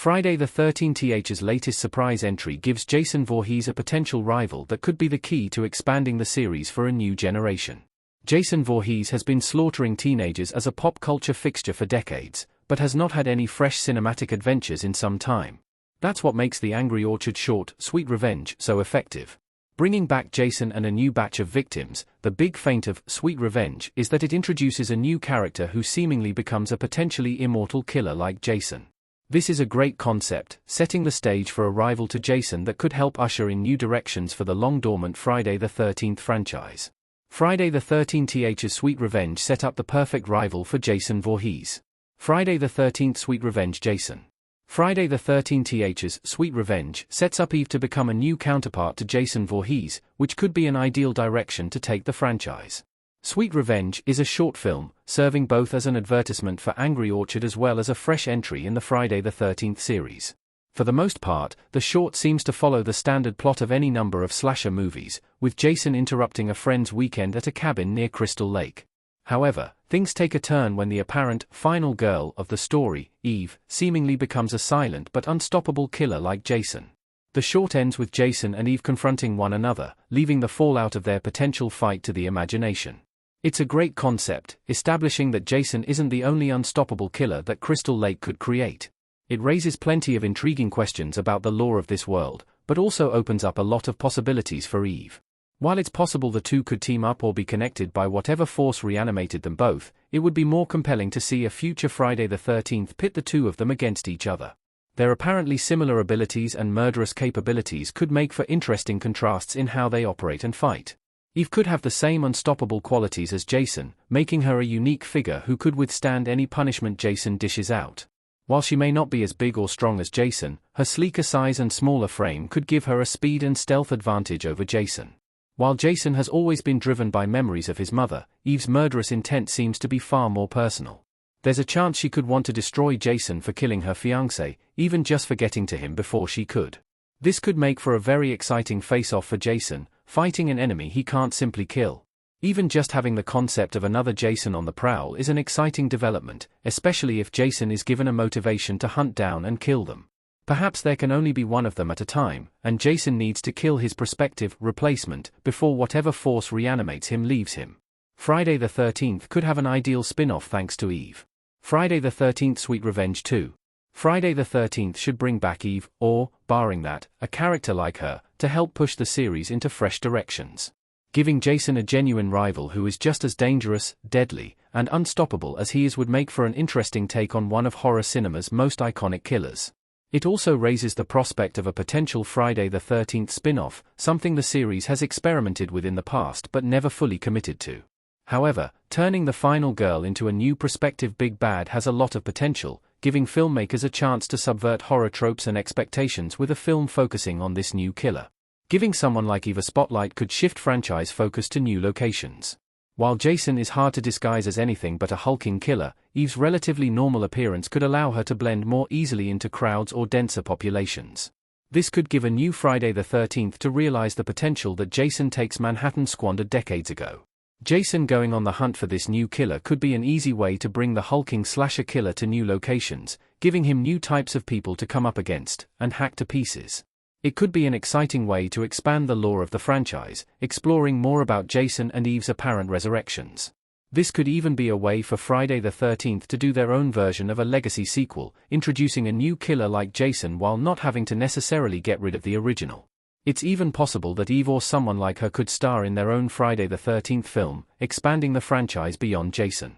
Friday the 13th's latest surprise entry gives Jason Voorhees a potential rival that could be the key to expanding the series for a new generation. Jason Voorhees has been slaughtering teenagers as a pop culture fixture for decades, but has not had any fresh cinematic adventures in some time. That's what makes the Angry Orchard short, Sweet Revenge so effective. Bringing back Jason and a new batch of victims, the big feint of Sweet Revenge is that it introduces a new character who seemingly becomes a potentially immortal killer like Jason. This is a great concept, setting the stage for a rival to Jason that could help usher in new directions for the long-dormant Friday the 13th franchise. Friday the 13th's Sweet Revenge set up the perfect rival for Jason Voorhees. Friday the 13th Sweet Revenge Jason. Friday the 13th's Sweet Revenge sets up Eve to become a new counterpart to Jason Voorhees, which could be an ideal direction to take the franchise. Sweet Revenge is a short film, serving both as an advertisement for Angry Orchard as well as a fresh entry in the Friday the 13th series. For the most part, the short seems to follow the standard plot of any number of slasher movies, with Jason interrupting a friend's weekend at a cabin near Crystal Lake. However, things take a turn when the apparent final girl of the story, Eve, seemingly becomes a silent but unstoppable killer like Jason. The short ends with Jason and Eve confronting one another, leaving the fallout of their potential fight to the imagination. It's a great concept, establishing that Jason isn't the only unstoppable killer that Crystal Lake could create. It raises plenty of intriguing questions about the lore of this world, but also opens up a lot of possibilities for Eve. While it's possible the two could team up or be connected by whatever force reanimated them both, it would be more compelling to see a future Friday the 13th pit the two of them against each other. Their apparently similar abilities and murderous capabilities could make for interesting contrasts in how they operate and fight. Eve could have the same unstoppable qualities as Jason, making her a unique figure who could withstand any punishment Jason dishes out. While she may not be as big or strong as Jason, her sleeker size and smaller frame could give her a speed and stealth advantage over Jason. While Jason has always been driven by memories of his mother, Eve's murderous intent seems to be far more personal. There's a chance she could want to destroy Jason for killing her fiancé, even just for getting to him before she could. This could make for a very exciting face-off for Jason, fighting an enemy he can't simply kill. Even just having the concept of another Jason on the prowl is an exciting development, especially if Jason is given a motivation to hunt down and kill them. Perhaps there can only be one of them at a time, and Jason needs to kill his prospective replacement before whatever force reanimates him leaves him. Friday the 13th could have an ideal spin-off thanks to Eve. Friday the 13th Sweet Revenge 2. Friday the 13th should bring back Eve, or, barring that, a character like her, to help push the series into fresh directions. Giving Jason a genuine rival who is just as dangerous, deadly, and unstoppable as he is would make for an interesting take on one of horror cinema's most iconic killers. It also raises the prospect of a potential Friday the 13th spin-off, something the series has experimented with in the past but never fully committed to. However, turning the final girl into a new prospective big bad has a lot of potential, giving filmmakers a chance to subvert horror tropes and expectations with a film focusing on this new killer. Giving someone like Eve a spotlight could shift franchise focus to new locations. While Jason is hard to disguise as anything but a hulking killer, Eve's relatively normal appearance could allow her to blend more easily into crowds or denser populations. This could give a new Friday the 13th to realize the potential that Jason Takes Manhattan squandered decades ago. Jason going on the hunt for this new killer could be an easy way to bring the hulking slasher killer to new locations, giving him new types of people to come up against and hack to pieces. It could be an exciting way to expand the lore of the franchise, exploring more about Jason and Eve's apparent resurrections. This could even be a way for Friday the 13th to do their own version of a legacy sequel, introducing a new killer like Jason while not having to necessarily get rid of the original. It's even possible that Eve or someone like her could star in their own Friday the 13th film, expanding the franchise beyond Jason.